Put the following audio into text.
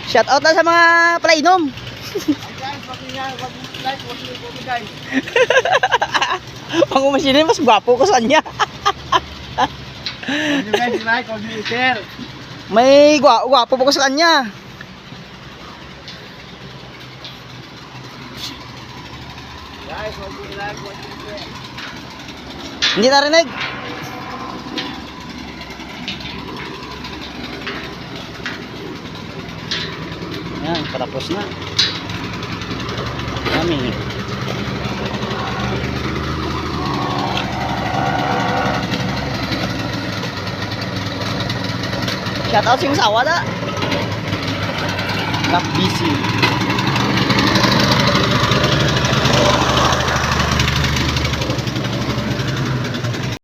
Shout out lang sa mga palainom. Guys, wag-like, wag-like guys. Ang umasinin, mas gwapo ko sa kanya. Guys, like, wag-share. May gwapo po ko sa kanya. Guys, wag-like, wag-share. Hindi narinig. Yan, patapos na. Yummy. Shout out sa asawa na. Not busy.